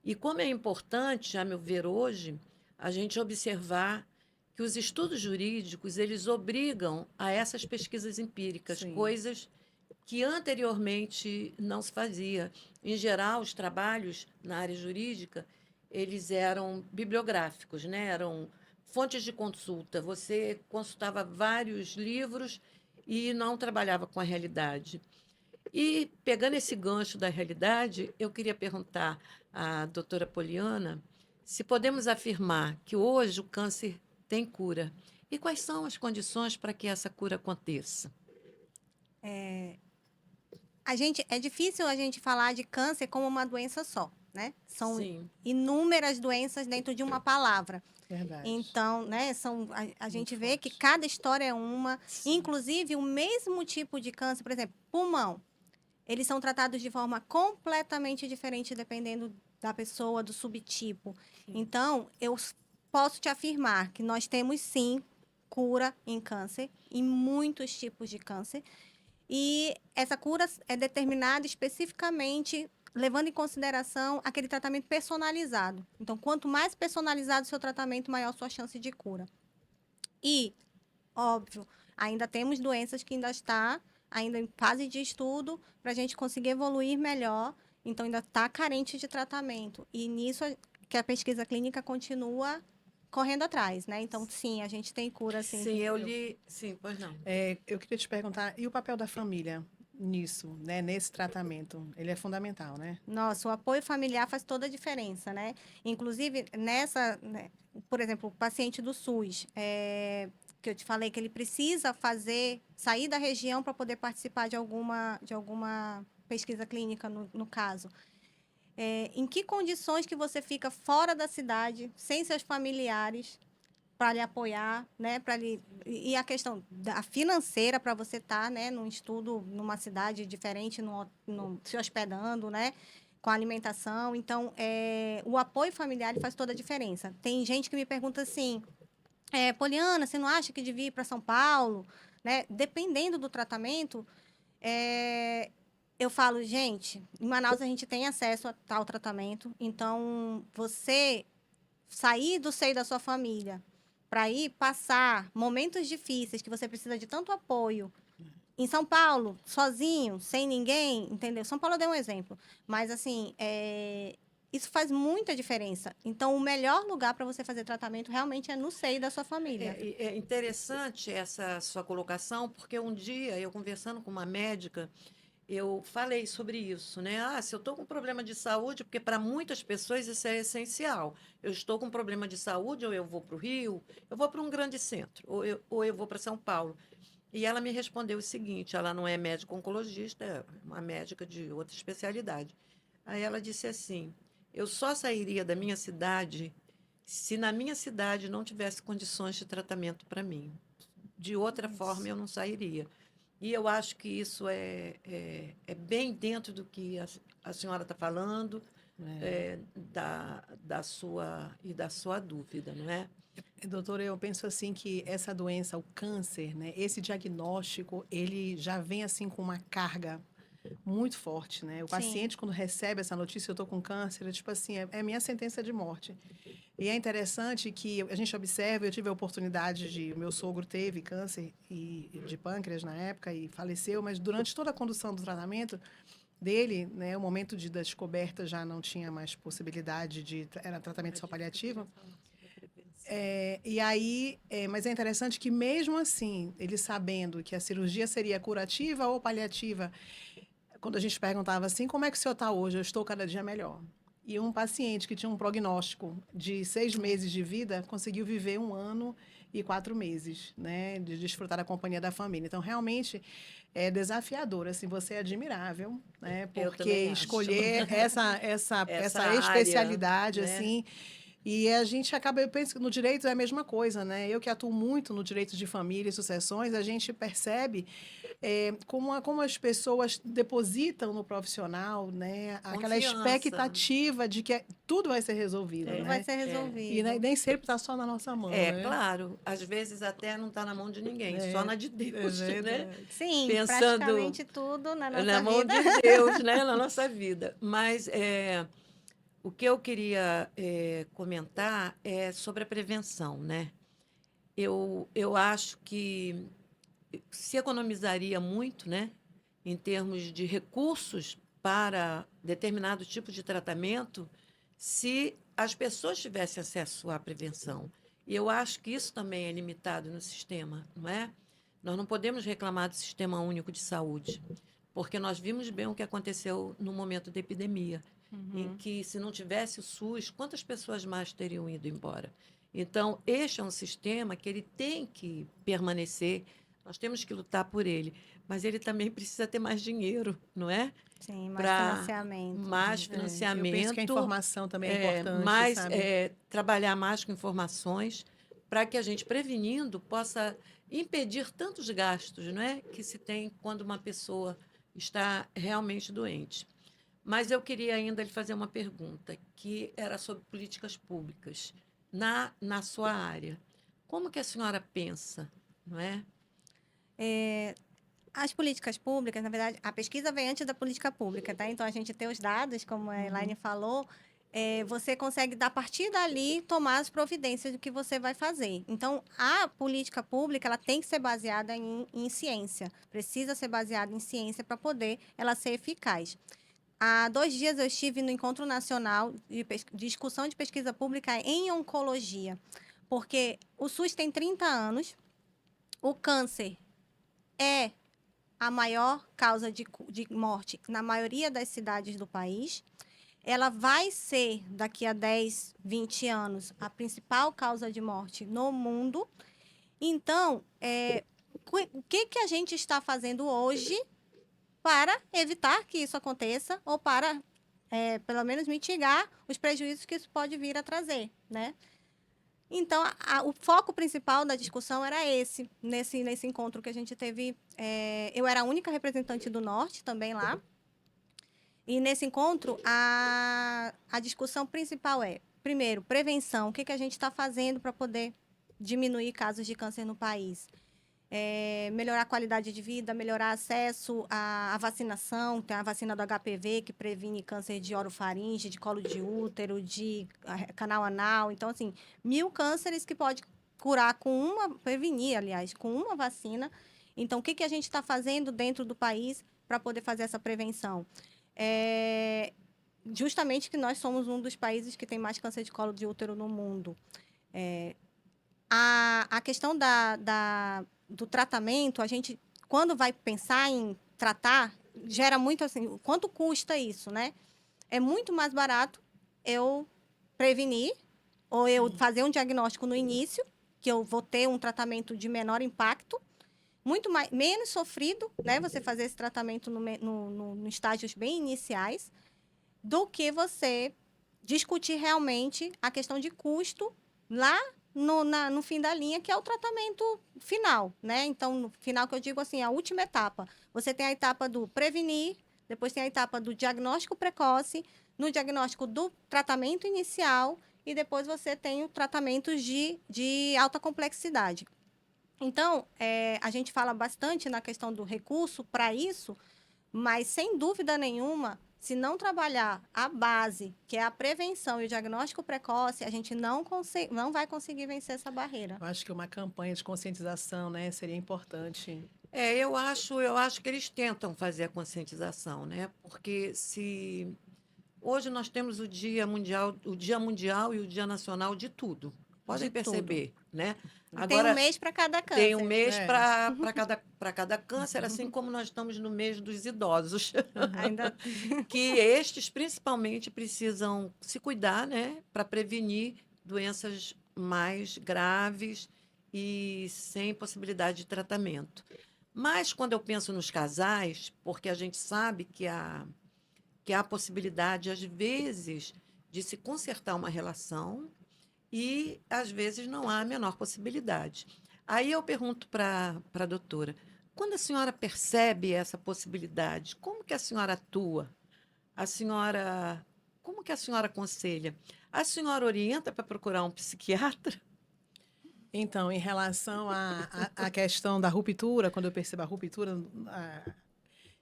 E como é importante, a meu ver hoje, a gente observar que os estudos jurídicos, eles obrigam a essas pesquisas empíricas, sim. coisas que anteriormente não se fazia. Em geral, os trabalhos na área jurídica, eles eram bibliográficos, né? Eram fontes de consulta. Você consultava vários livros e não trabalhava com a realidade. E, pegando esse gancho da realidade, eu queria perguntar à doutora Poliana se podemos afirmar que hoje o câncer tem cura. E quais são as condições para que essa cura aconteça? É difícil a gente falar de câncer como uma doença só, né? São Sim, inúmeras doenças dentro de uma palavra. Verdade. Então, né, a gente Muito vê que forte. cada história é uma, sim, inclusive o mesmo tipo de câncer, por exemplo, pulmão, eles são tratados de forma completamente diferente dependendo da pessoa, do subtipo. sim. Então, posso te afirmar que nós temos sim cura em câncer, em muitos tipos de câncer, e essa cura é determinada especificamente levando em consideração aquele tratamento personalizado. Então, quanto mais personalizado o seu tratamento, maior a sua chance de cura. E, óbvio, ainda temos doenças que ainda em fase de estudo para a gente conseguir evoluir melhor. Então, ainda está carente de tratamento. E nisso que a pesquisa clínica continua correndo atrás, né? Então, sim, a gente tem cura, sim. Sim, eu li. Sim, pois não. Eu queria te perguntar, e o papel da família nisso, né? Nesse tratamento? Ele é fundamental, né? Nossa, o apoio familiar faz toda a diferença, né? Inclusive, né, por exemplo, o paciente do SUS, que eu te falei que ele precisa sair da região para poder participar de alguma pesquisa clínica, no caso. Em que condições que você fica fora da cidade, sem seus familiares, para lhe apoiar, né? E a questão da financeira para você estar, né, num estudo numa cidade diferente, se hospedando, né? Com a alimentação. Então, o apoio familiar ele faz toda a diferença. Tem gente que me pergunta assim, Poliana, você não acha que devia ir para São Paulo? Né? Dependendo do tratamento, eu falo, gente, em Manaus a gente tem acesso a tal tratamento, então você sair do seio da sua família para ir passar momentos difíceis que você precisa de tanto apoio em São Paulo, sozinho, sem ninguém, entendeu? São Paulo deu um exemplo, mas assim, isso faz muita diferença. Então, o melhor lugar para você fazer tratamento realmente é no seio da sua família. É interessante essa sua colocação, porque um dia, eu conversando com uma médica, eu falei sobre isso, né? Ah, se eu estou com problema de saúde, porque para muitas pessoas isso é essencial. Eu estou com problema de saúde, ou eu vou para o Rio, eu vou para um grande centro, ou eu vou para São Paulo. E ela me respondeu o seguinte: ela não é médica oncologista, é uma médica de outra especialidade. Aí ela disse assim: eu só sairia da minha cidade se na minha cidade não tivesse condições de tratamento para mim. De outra forma, eu não sairia. E eu acho que isso é bem dentro do que a senhora está falando, da sua dúvida, não é? Doutora, eu penso assim que essa doença, o câncer, né? Esse diagnóstico, ele já vem assim com uma carga muito forte, né? O Sim, paciente, quando recebe essa notícia, eu estou com câncer, é tipo assim, é minha sentença de morte. E é interessante que a gente observa, eu tive a oportunidade o meu sogro teve câncer de pâncreas na época e faleceu, mas durante toda a condução do tratamento dele, né, o momento da descoberta já não tinha mais possibilidade era tratamento só paliativo. E aí, mas é interessante que mesmo assim, ele sabendo que a cirurgia seria curativa ou paliativa, quando a gente perguntava assim, como é que o senhor está hoje? Eu estou cada dia melhor. E um paciente que tinha um prognóstico de 6 meses de vida conseguiu viver 1 ano e 4 meses, né? De desfrutar da companhia da família. Então, realmente, é desafiador. Assim, você é admirável, né? Eu Porque também acho. escolher Essa essa área, especialidade, né? assim... E a gente acaba, eu penso que no direito é a mesma coisa, né? Eu que atuo muito no direito de família e sucessões, a gente percebe como as pessoas depositam no profissional, né? Aquela Confiança. expectativa de que tudo vai ser resolvido, Tudo né? vai ser E resolvido. nem sempre está só na nossa mão, né? Claro, às vezes até não está na mão de ninguém, só É, na de é Deus, né? verdade. Sim, Pensando praticamente tudo na na nossa mão vida. de Deus, né? Na nossa vida. Mas o que eu queria comentar é sobre a prevenção, né? Eu acho que se economizaria muito, né? Em termos de recursos para determinado tipo de tratamento, se as pessoas tivessem acesso à prevenção. E eu acho que isso também é limitado no sistema, não é? Nós não podemos reclamar do Sistema Único de Saúde, porque nós vimos bem o que aconteceu no momento da epidemia, em que, se não tivesse o SUS, quantas pessoas mais teriam ido embora? Então, este é um sistema que ele tem que permanecer, nós temos que lutar por ele, mas ele também precisa ter mais dinheiro, não é? Sim, mais Para financiamento. mais Eu penso que a financiamento, informação também é importante, sabe? trabalhar mais com informações, para que a gente, prevenindo, possa impedir tantos gastos, não é? Que se tem quando uma pessoa está realmente doente. Mas eu queria ainda lhe fazer uma pergunta, que era sobre políticas públicas na sua área. Como que a senhora pensa, não é? As políticas públicas, na verdade, a pesquisa vem antes da política pública, tá? Então, a gente tem os dados, como a Elaine falou, você consegue, a partir dali, tomar as providências do que você vai fazer. Então, a política pública, ela tem que ser baseada em ciência. Precisa ser baseada em ciência para poder ela ser eficaz. Há 2 dias eu estive no Encontro Nacional de Discussão de Pesquisa Pública em Oncologia, porque o SUS tem 30 anos, o câncer é a maior causa de morte na maioria das cidades do país. Ela vai ser, daqui a 10, 20 anos, a principal causa de morte no mundo. Então, o que a gente está fazendo hoje para evitar que isso aconteça ou para, pelo menos, mitigar os prejuízos que isso pode vir a trazer, né? Então, o foco principal da discussão era esse, nesse encontro que a gente teve. Eu era a única representante do Norte também lá. E nesse encontro, a discussão principal é, primeiro, prevenção. O que a gente está fazendo para poder diminuir casos de câncer no país? Melhorar a qualidade de vida, melhorar acesso à vacinação. Tem a vacina do HPV, que previne câncer de orofaringe, de colo de útero, de canal anal. Então, assim, 1000 cânceres que pode curar prevenir, aliás, com uma vacina. Então, o que a gente está fazendo dentro do país para poder fazer essa prevenção? Justamente que nós somos um dos países que tem mais câncer de colo de útero no mundo. A questão do tratamento, a gente, quando vai pensar em tratar, gera muito assim, quanto custa isso, né? É muito mais barato eu prevenir ou eu fazer um diagnóstico no início, que eu vou ter um tratamento de menor impacto, menos sofrido, né? Você fazer esse tratamento no estágios bem iniciais, do que você discutir realmente a questão de custo lá no fim da linha, que é o tratamento final, né? Então, no final, que eu digo assim, a última etapa. Você tem a etapa do prevenir, depois tem a etapa do diagnóstico precoce, no diagnóstico do tratamento inicial, e depois você tem o tratamento de alta complexidade. Então, a gente fala bastante na questão do recurso para isso, mas, sem dúvida nenhuma, se não trabalhar a base, que é a prevenção e o diagnóstico precoce, a gente não vai conseguir vencer essa barreira. Eu acho que uma campanha de conscientização, né, seria importante. Eu acho que eles tentam fazer a conscientização, né? Porque se hoje nós temos o Dia Mundial e o Dia Nacional de tudo. Podem De tudo. perceber, né? Tem um mês para cada câncer. Tem um mês É. para cada câncer, assim como nós estamos no mês dos idosos. Ainda Que estes, principalmente, precisam se cuidar, né? Para prevenir doenças mais graves e sem possibilidade de tratamento. Mas, quando eu penso nos casais, porque a gente sabe que há possibilidade, às vezes, de se consertar uma relação e, às vezes, não há a menor possibilidade. Aí eu pergunto para a doutora, quando a senhora percebe essa possibilidade, como que a senhora atua? A senhora, como que a senhora aconselha? A senhora orienta para procurar um psiquiatra? Então, em relação à questão da ruptura, quando eu percebo a ruptura,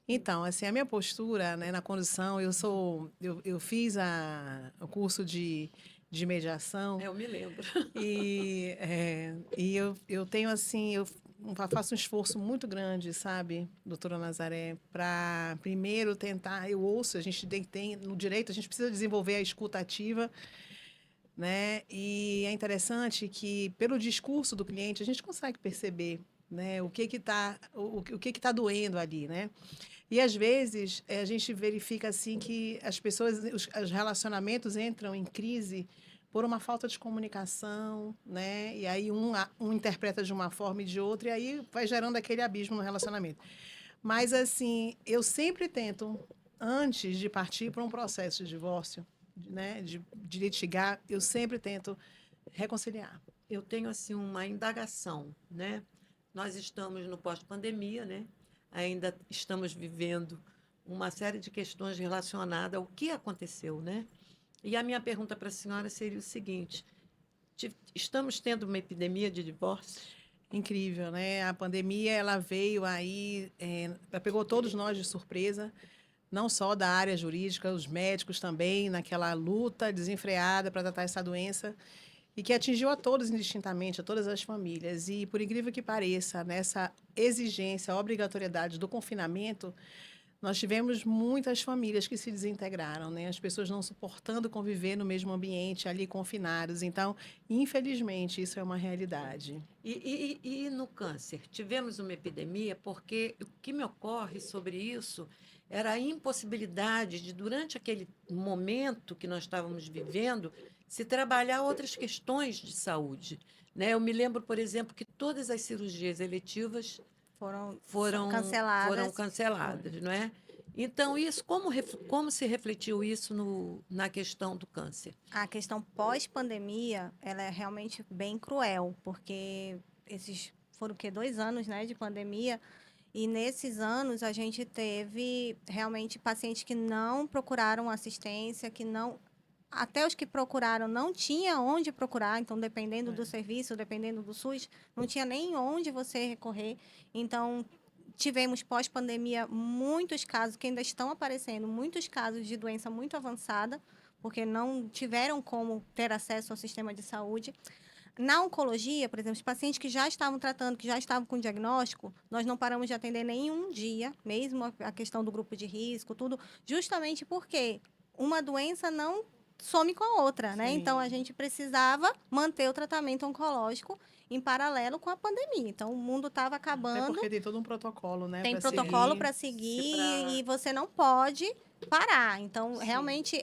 então, assim, a minha postura, né, na condução, eu fiz o curso de mediação Eu me lembro. e eu tenho, assim, eu faço um esforço muito grande, sabe, doutora Nazaré, para primeiro tentar, eu ouço, a gente tem, no direito, a gente precisa desenvolver a escuta ativa, né? E é interessante que, pelo discurso do cliente, a gente consegue perceber, né, o que está o que tá doendo ali, né? E, às vezes, a gente verifica assim que as pessoas, os relacionamentos entram em crise por uma falta de comunicação, né? E aí um interpreta de uma forma e de outra, e aí vai gerando aquele abismo no relacionamento. Mas, assim, eu sempre tento, antes de partir para um processo de divórcio, né, de litigar, eu sempre tento reconciliar. Eu tenho assim uma indagação, né? Nós estamos no pós-pandemia, né? Ainda estamos vivendo uma série de questões relacionadas ao que aconteceu, né? E a minha pergunta para a senhora seria o seguinte: estamos tendo uma epidemia de divórcios? Incrível, né? A pandemia, ela veio aí, ela pegou todos nós de surpresa, não só da área jurídica, os médicos também, naquela luta desenfreada para tratar essa doença, e que atingiu a todos indistintamente, a todas as famílias. E, por incrível que pareça, nessa exigência, obrigatoriedade do confinamento, nós tivemos muitas famílias que se desintegraram, né? As pessoas não suportando conviver no mesmo ambiente, ali confinados. Então, infelizmente, isso é uma realidade. E no câncer? Tivemos uma epidemia porque o que me ocorre sobre isso era a impossibilidade de, durante aquele momento que nós estávamos vivendo, se trabalhar outras questões de saúde, né? Eu me lembro, por exemplo, que todas as cirurgias eletivas foram foram canceladas. canceladas, não é? Então, isso, como se refletiu isso na questão do câncer? A questão pós-pandemia, ela é realmente bem cruel, porque esses foram o quê? 2 anos, né, de pandemia. E nesses anos a gente teve realmente pacientes que não procuraram assistência, que não, até os que procuraram não tinha onde procurar, então dependendo do serviço, dependendo do SUS, não tinha nem onde você recorrer. Então tivemos pós-pandemia muitos casos que ainda estão aparecendo, muitos casos de doença muito avançada, porque não tiveram como ter acesso ao sistema de saúde. Na oncologia, por exemplo, os pacientes que já estavam tratando, que já estavam com diagnóstico, nós não paramos de atender nenhum dia, mesmo a questão do grupo de risco, tudo, justamente porque uma doença não some com a outra, né? Sim. Então, a gente precisava manter o tratamento oncológico em paralelo com a pandemia. Então, o mundo estava Até acabando. porque tem todo um protocolo, né? Tem pra protocolo seguir. para seguir pra- e você não pode parar. Então, Sim. realmente,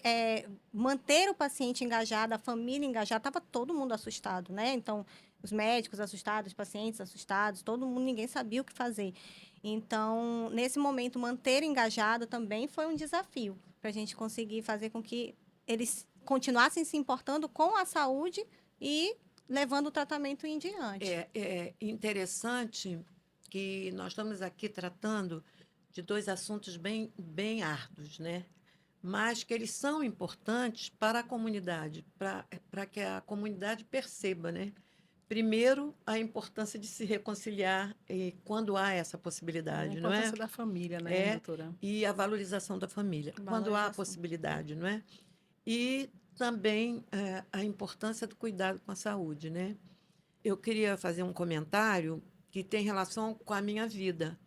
manter o paciente engajado, a família engajada, estava todo mundo assustado, né? Então, os médicos assustados, os pacientes assustados, todo mundo, ninguém sabia o que fazer. Então, nesse momento, manter engajado também foi um desafio para a gente conseguir fazer com que eles continuassem se importando com a saúde e levando o tratamento em diante. É interessante que nós estamos aqui tratando de dois assuntos bem árduos, né? Mas que eles são importantes para a comunidade, para que a comunidade perceba, né? Primeiro, a importância de se reconciliar quando há essa A possibilidade, não é? importância da família, né, doutora? E a valorização da família, quando há a Valorização. possibilidade, não é? E também a importância do cuidado com a saúde, né? Eu queria fazer um comentário que tem relação com a minha vida.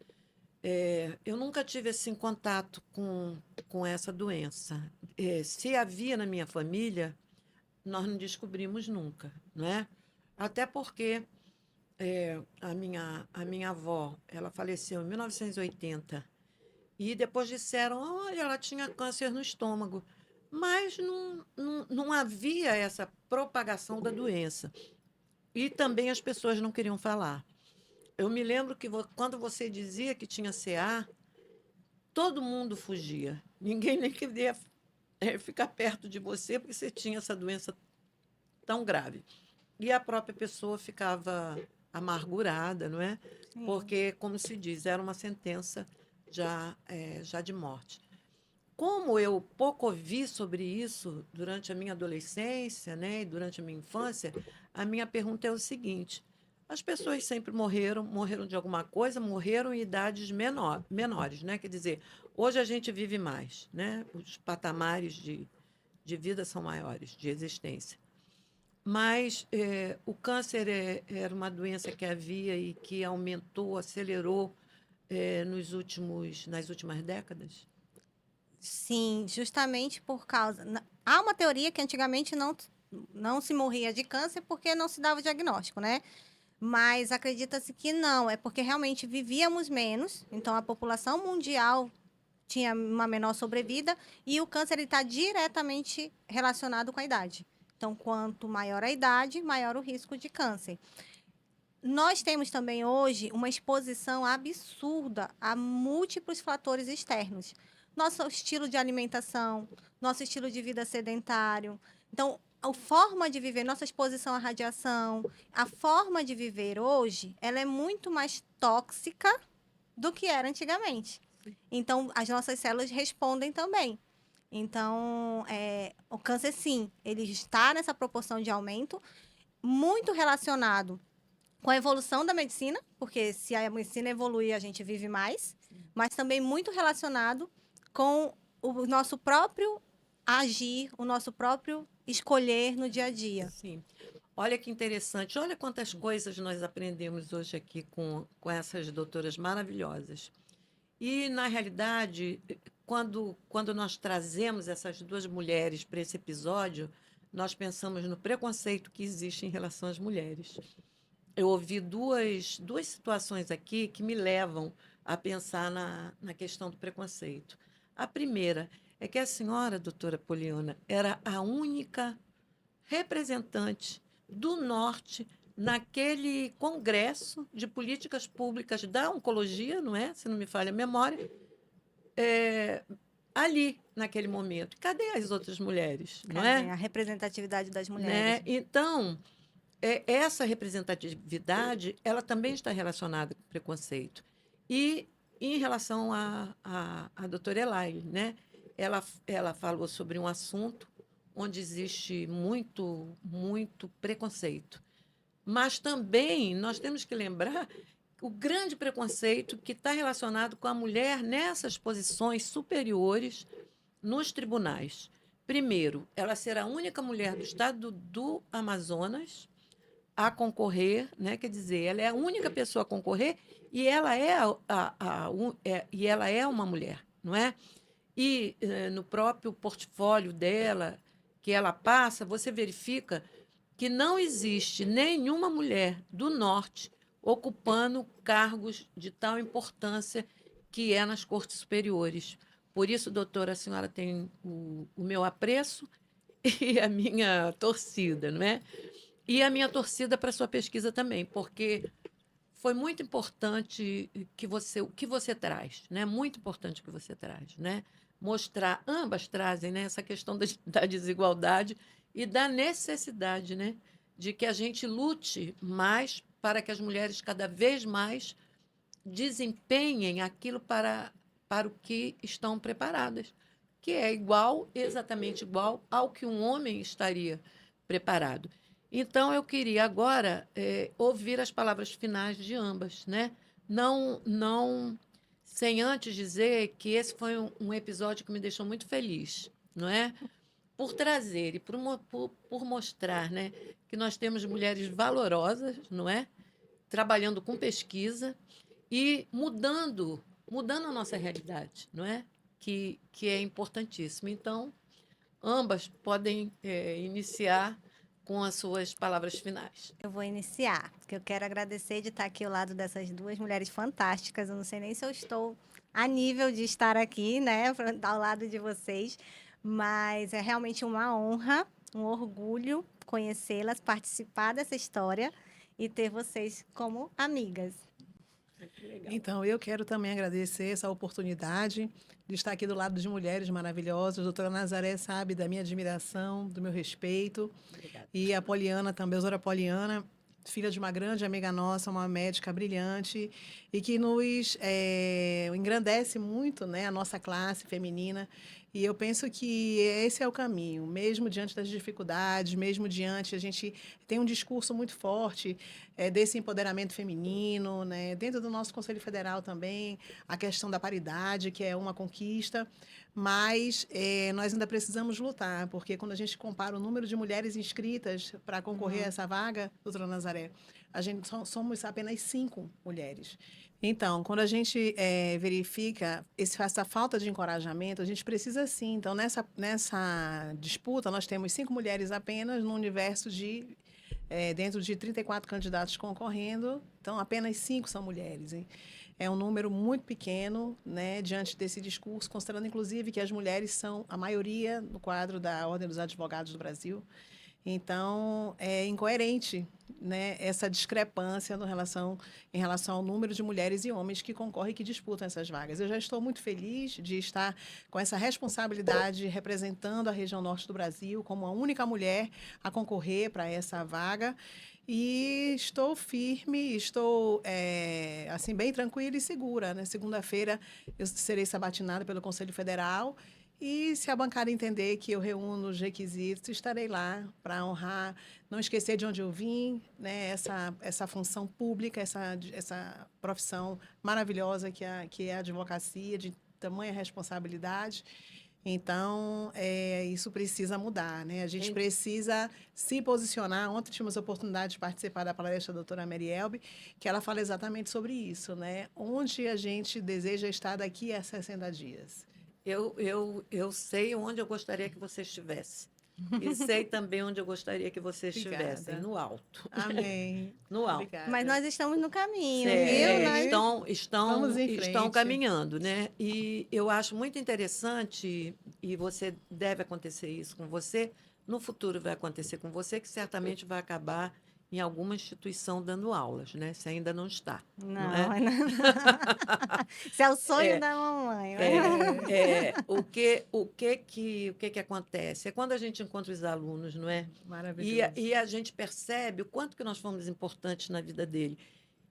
Eu nunca tive assim contato com essa doença. Se havia na minha família, nós não descobrimos nunca, não é? Até porque a minha avó, ela faleceu em 1980. E depois disseram, olha, ela tinha câncer no estômago. Mas não havia essa propagação da doença. E também as pessoas não queriam falar. Eu me lembro que quando você dizia que tinha CA, todo mundo fugia. Ninguém nem queria ficar perto de você porque você tinha essa doença tão grave. E a própria pessoa ficava amargurada, não é? Sim. Porque, como se diz, era uma sentença já de morte. Como eu pouco ouvi sobre isso durante a minha adolescência, né, e durante a minha infância, a minha pergunta é o seguinte: as pessoas sempre morreram de alguma coisa, morreram em idades menores, né? Quer dizer, hoje a gente vive mais, né? Os patamares de vida são maiores, de existência. Mas o câncer era uma doença que havia e que aumentou, acelerou nas últimas décadas? Sim, justamente por causa. Há uma teoria que antigamente não se morria de câncer porque não se dava o diagnóstico, né? Mas acredita-se que não, é porque realmente vivíamos menos, então a população mundial tinha uma menor sobrevida e o câncer está diretamente relacionado com a idade. Então, quanto maior a idade, maior o risco de câncer. Nós temos também hoje uma exposição absurda a múltiplos fatores externos. Nosso estilo de alimentação, nosso estilo de vida sedentário. Então, a forma de viver, nossa exposição à radiação, a forma de viver hoje, ela é muito mais tóxica do que era antigamente. Então, as nossas células respondem também. Então, o câncer, sim, ele está nessa proporção de aumento, muito relacionado com a evolução da medicina, porque se a medicina evoluir, a gente vive mais, mas também muito relacionado com o nosso próprio agir, o nosso próprio escolher no dia a dia. Sim. Olha que interessante. Olha quantas coisas nós aprendemos hoje aqui com essas doutoras maravilhosas. E, na realidade, quando nós trazemos essas duas mulheres para esse episódio, nós pensamos no preconceito que existe em relação às mulheres. Eu ouvi duas situações aqui que me levam a pensar na questão do preconceito. A primeira é que a senhora, doutora Poliana, era a única representante do Norte naquele congresso de políticas públicas da oncologia, não é? Se não me falha a memória, ali, naquele momento. Cadê as outras mulheres, não Cadê é? a representatividade das mulheres? Né? Então, essa representatividade, ela também está relacionada com preconceito. E em relação à doutora Elaine, né? Ela falou sobre um assunto onde existe muito preconceito. Mas também nós temos que lembrar o grande preconceito que está relacionado com a mulher nessas posições superiores nos tribunais. Primeiro, ela será a única mulher do estado do Amazonas a concorrer, né? Quer dizer, ela é a única pessoa a concorrer e ela e ela é uma mulher, não é? E no próprio portfólio dela, que ela passa, você verifica que não existe nenhuma mulher do Norte ocupando cargos de tal importância que é nas cortes superiores. Por isso, doutora, a senhora tem o meu apreço e a minha torcida, não é? E a minha torcida para a sua pesquisa também, porque foi muito importante o que você traz, né? Muito importante o que você traz, né? Mostrar, ambas trazem, né, essa questão da desigualdade e da necessidade, né, de que a gente lute mais para que as mulheres cada vez mais desempenhem aquilo para o que estão preparadas, que é exatamente igual ao que um homem estaria preparado. Então, eu queria agora ouvir as palavras finais de ambas, né? Não sem antes dizer que esse foi um episódio que me deixou muito feliz, não é? Por trazer e por mostrar, né, que nós temos mulheres valorosas, não é? Trabalhando com pesquisa e mudando a nossa realidade, não é? Que é importantíssimo. Então, ambas podem iniciar com as suas palavras finais. Eu vou iniciar, porque eu quero agradecer de estar aqui ao lado dessas duas mulheres fantásticas. Eu não sei nem se eu estou a nível de estar aqui, né, ao lado de vocês, mas é realmente uma honra, um orgulho conhecê-las, participar dessa história e ter vocês como amigas. Então, eu quero também agradecer essa oportunidade de estar aqui do lado de mulheres maravilhosas. A doutora Nazaré sabe da minha admiração, do meu respeito. Obrigada. E a Poliana também, a doutora Poliana, filha de uma grande amiga nossa, uma médica brilhante, e que nos engrandece muito, né, a nossa classe feminina. E eu penso que esse é o caminho, mesmo diante das dificuldades, mesmo diante, a gente tem um discurso muito forte desse empoderamento feminino, né, dentro do nosso Conselho Federal também, a questão da paridade, que é uma conquista, mas nós ainda precisamos lutar, porque quando a gente compara o número de mulheres inscritas para concorrer a essa vaga, doutora Nazaré, a gente somos apenas 5 mulheres. Então, quando a gente verifica essa falta de encorajamento, a gente precisa sim. Então, nessa disputa, nós temos 5 mulheres apenas no universo de dentro de 34 candidatos concorrendo, então apenas 5 são mulheres. Hein? É um número muito pequeno, né, diante desse discurso, considerando inclusive que as mulheres são a maioria no quadro da Ordem dos Advogados do Brasil. Então, é incoerente, né, essa discrepância em relação ao número de mulheres e homens que concorrem e que disputam essas vagas. Eu já estou muito feliz de estar com essa responsabilidade representando a região norte do Brasil como a única mulher a concorrer para essa vaga. E estou firme, estou assim bem tranquila e segura. Né? Segunda-feira eu serei sabatinada pelo Conselho Federal. E se a bancada entender que eu reúno os requisitos, estarei lá para honrar, não esquecer de onde eu vim, né? Essa função pública, essa profissão maravilhosa que é a advocacia, de tamanha responsabilidade. Então, isso precisa mudar, né? A gente precisa se posicionar. Ontem tivemos a oportunidade de participar da palestra da doutora Marielbe, que ela fala exatamente sobre isso, né? Onde a gente deseja estar daqui a 60 dias. Eu sei onde eu gostaria que você estivesse. E sei também onde eu gostaria que vocês estivessem, no alto. Amém. No alto. Obrigada. Mas nós estamos no caminho, É, viu? Vamos em estão frente. caminhando, né? E eu acho muito interessante, e você deve acontecer isso com você, no futuro vai acontecer com você, que certamente vai acabar em alguma instituição dando aulas, né? Se ainda não está. Não é? Não. Isso é o sonho da mamãe. O que acontece? É quando a gente encontra os alunos, não é? Maravilhoso. E a gente percebe o quanto que nós fomos importantes na vida dele.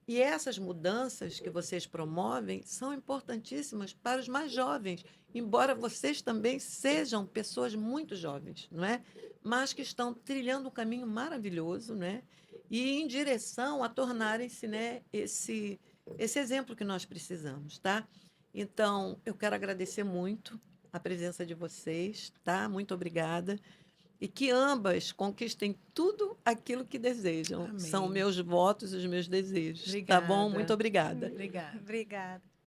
E essas mudanças que vocês promovem são importantíssimas para os mais jovens, embora vocês também sejam pessoas muito jovens, não é? Mas que estão trilhando um caminho maravilhoso, né? E em direção a tornarem-se, né, esse exemplo que nós precisamos, tá? Então, eu quero agradecer muito a presença de vocês, tá? Muito obrigada. E que ambas conquistem tudo aquilo que desejam. Amém. São meus votos e os meus desejos. Tá Obrigada. bom? Muito obrigada. Obrigada. Obrigada.